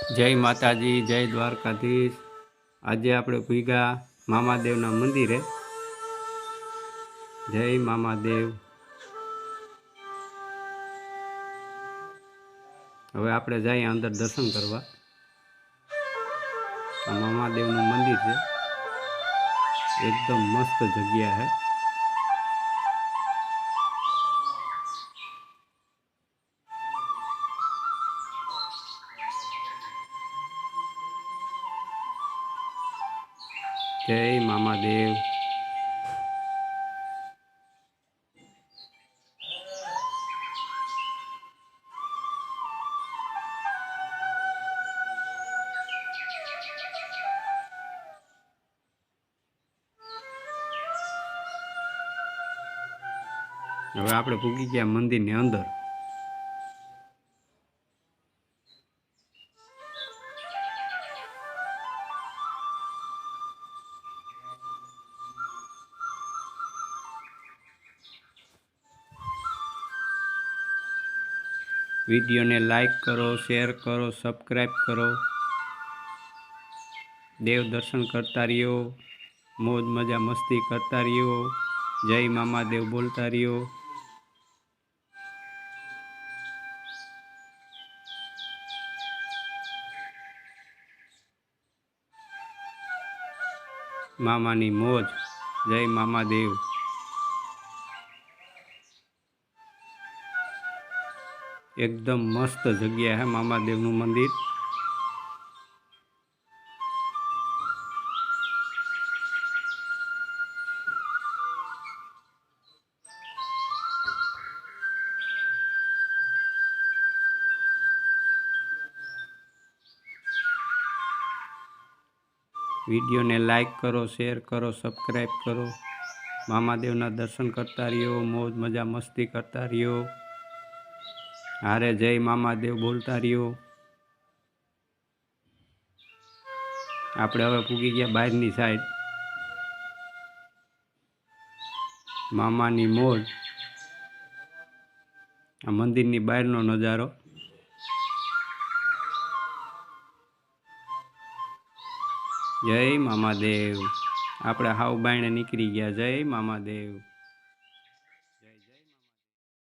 જય માતાજી, જય દ્વારકાધીશ। આજે આપણે ભૂગ્યા મામાદેવના મંદિરે। જય મામાદેવ। હવે આપણે જઈએ અંદર દર્શન કરવા। આ મામાદેવનું મંદિર છે, એકદમ મસ્ત જગ્યા है। जय मामादेव। હવે આપણે પૂગી ગયા મંદિરની અંદર। वीडियो ने लाइक करो, शेयर करो, सब्सक्राइब करो। देव दर्शन करता रहियो, मौज मजा मस्ती करता रहियो। जय मामादेव बोलता रहियो। मामानी मौज। जय मामादेव। एकदम मस्त जगह है मामादेवનું મંદિર। वीडियो ने लाइक करो, शेयर करो, सब्सक्राइब करो। मामादेवना दर्शन करता रहियो, मौज मजा मस्ती करता रहियो। हारे जय मामादेव बोलता रहियो। આપણે હવે પૂગી ગયા બહારની સાઈડ। મામાની મોજ। આ મંદિરની બહારનો નજારો। જય મામાદેવ। આપણે હાવ બાયણે નીકળી ગયા। જય મામાદેવ।